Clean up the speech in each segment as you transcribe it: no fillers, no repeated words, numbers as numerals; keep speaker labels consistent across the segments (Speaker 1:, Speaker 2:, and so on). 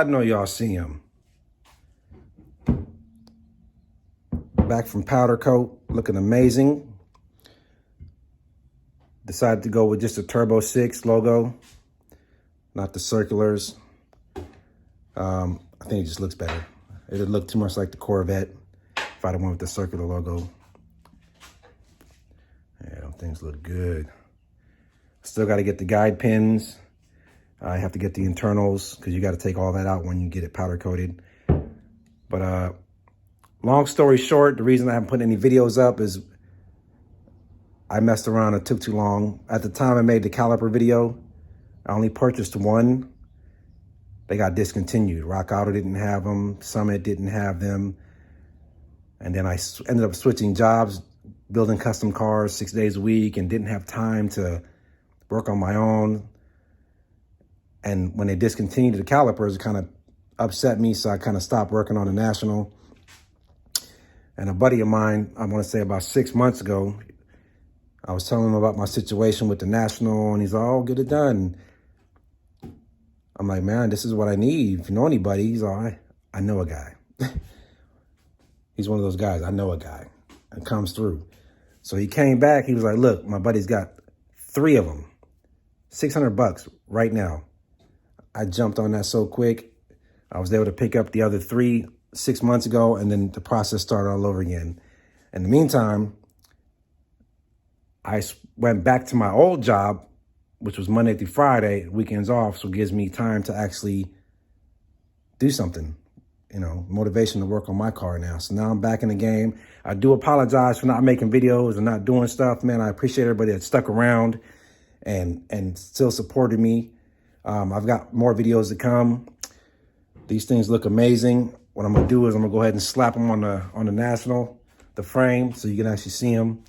Speaker 1: I know y'all see him. Back from powder coat, looking amazing. Decided to go with just a Turbo 6 logo, not the circulars. I think it just looks better. It'd look too much like the Corvette if I'd have went with the circular logo. Yeah, them things look good. Still got to get the guide pins. I have to get the internals because you got to take all that out when you get it powder coated. But long story short, the reason I haven't put any videos up is I messed around. It took too long. At the time I made the caliper video, I only purchased one. They got discontinued. Rock Auto didn't have them. Summit didn't have them. And then I ended up switching jobs, building custom cars 6 days a week, and didn't have time to work on my own. And when they discontinued the calipers, it kind of upset me, so I kind of stopped working on the National. And a buddy of mine, I want to say about 6 months ago, I was telling him about my situation with the National, and he's like, oh, get it done. I'm like, man, this is what I need. If you know anybody, he's all right. I know a guy. He's one of those guys, I know a guy, and comes through. So he came back, he was like, look, my buddy's got 3 of them, $600 right now. I jumped on that so quick. I was able to pick up the other 3 6 months ago, and then the process started all over again. In the meantime, I went back to my old job, which was Monday through Friday, weekends off, so it gives me time to actually do something, you know, motivation to work on my car now. So now I'm back in the game. I do apologize for not making videos and not doing stuff, man. I appreciate everybody that stuck around and still supported me. I've got more videos to come. These things look amazing. What I'm gonna do is I'm gonna go ahead and slap them on the National, the frame, so you can actually see them.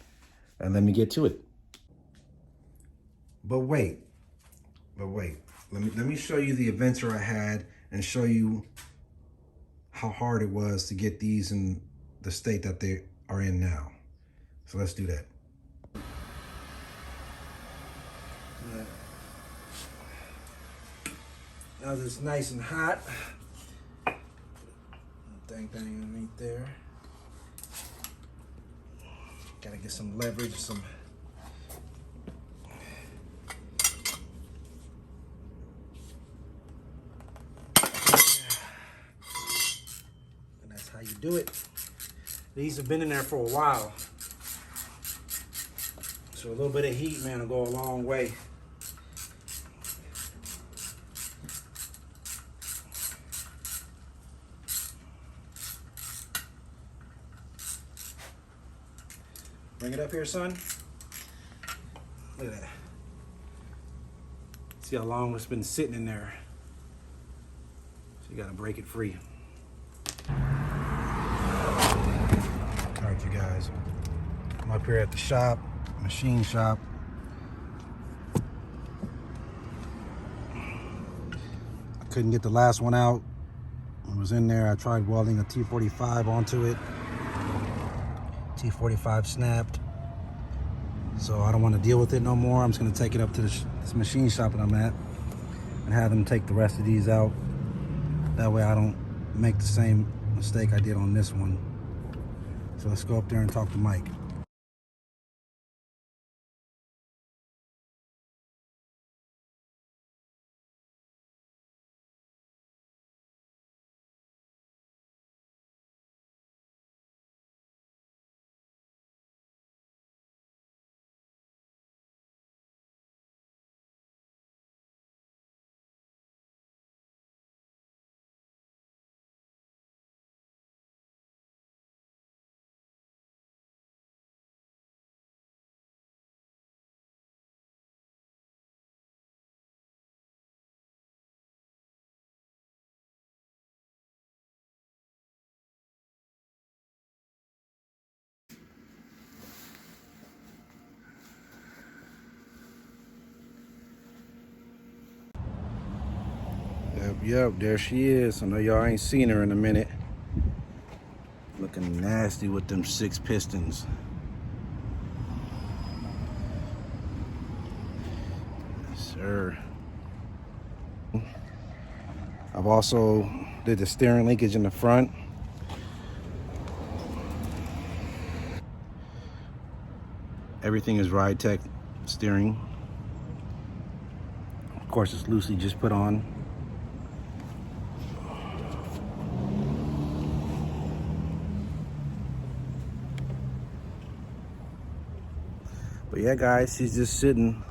Speaker 1: And let me get to it. But wait. Let me show you the adventure I had and show you how hard it was to get these in the state that they are in now. So let's do that. Now that it's nice and hot, thing underneath there. Gotta get some leverage, some. And that's how you do it. These have been in there for a while. So a little bit of heat, man, will go a long way. Bring it up here, son. Look at that. See how long it's been sitting in there. So you gotta break it free. All right, you guys. I'm up here at the shop, machine shop. I couldn't get the last one out. It was in there. I tried welding a T45 onto it. T45 snapped, so I don't want to deal with it no more. I'm just going to take it up to this machine shop that I'm at and have them take the rest of these out. That way I don't make the same mistake I did on this one. So let's go up there and talk to Mike. Yep, there she is. I know y'all ain't seen her in a minute. Looking nasty with them 6 pistons. Yes, sir. I I've also did the steering linkage in the front. Everything is Ride Tech steering. Of course, it's loosely just put on. But yeah, guys, she's just sitting.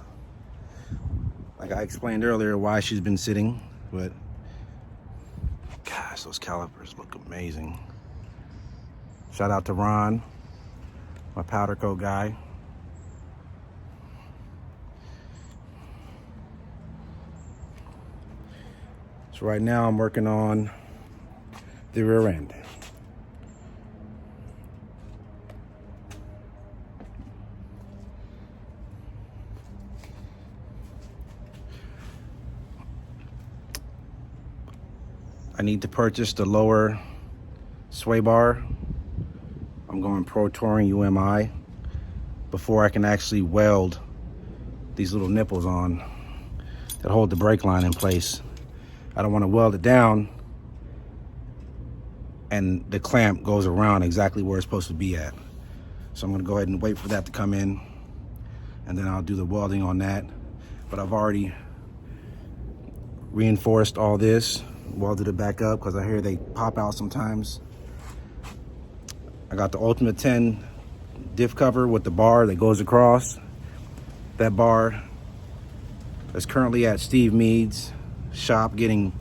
Speaker 1: Like I explained earlier why she's been sitting, but gosh, those calipers look amazing. Shout out to Ron, my powder coat guy. So right now I'm working on the rear end. I need to purchase the lower sway bar. I'm going Pro Touring UMI before I can actually weld these little nipples on that hold the brake line in place. I don't want to weld it down and the clamp goes around exactly where it's supposed to be at. So I'm going to go ahead and wait for that to come in, and then I'll do the welding on that. But I've already reinforced all this, welded it back up because I hear they pop out sometimes. I got the Ultimate 10 diff cover with the bar that goes across. That bar is currently at Steve Mead's shop getting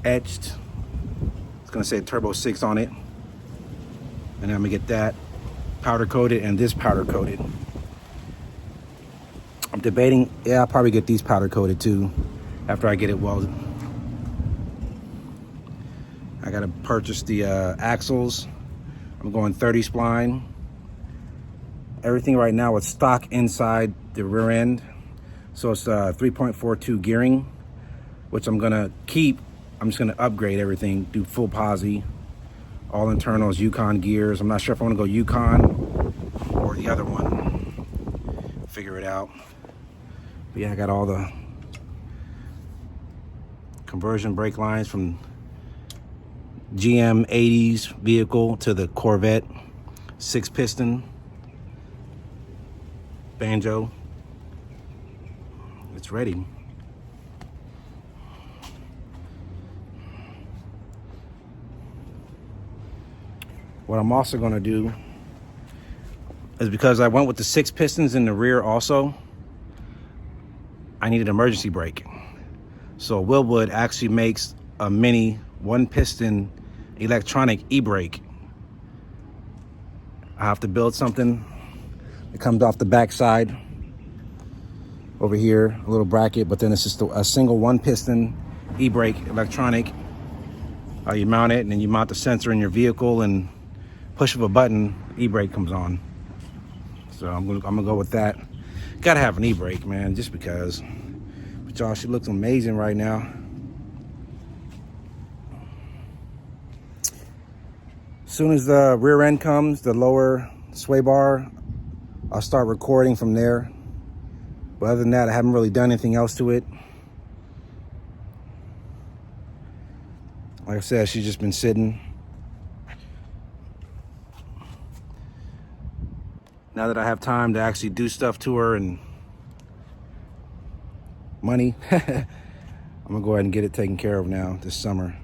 Speaker 1: etched. It's gonna say Turbo 6 on it. And I'm gonna get that powder coated and this powder coated. I'm debating, yeah, I'll probably get these powder coated too after I get it welded. I gotta purchase the axles. I'm going 30 spline. Everything right now is stock inside the rear end. So it's 3.42 gearing, which I'm gonna keep. I'm just gonna upgrade everything, do full posi, all internals, Yukon gears. I'm not sure if I wanna go Yukon or the other one. Figure it out. But yeah, I got all the conversion brake lines from GM 80s vehicle to the Corvette 6-piston banjo. It's ready. What I'm also going to do is, because I went with the 6 pistons in the rear also, I need an emergency brake. So Willwood actually makes a mini 1-piston electronic e-brake. I have to build something. It comes off the back side over here, a little bracket, but then it's just a single 1-piston e-brake electronic. You mount it and then you mount the sensor in your vehicle, and push of a button, e-brake comes on. So I'm gonna go with that. Gotta have an e-brake, man, just because. But y'all, she looks amazing right now. As soon as the rear end comes, the lower sway bar, I'll start recording from there. But other than that, I haven't really done anything else to it. Like I said, she's just been sitting. Now that I have time to actually do stuff to her and money, I'm gonna go ahead and get it taken care of now this summer.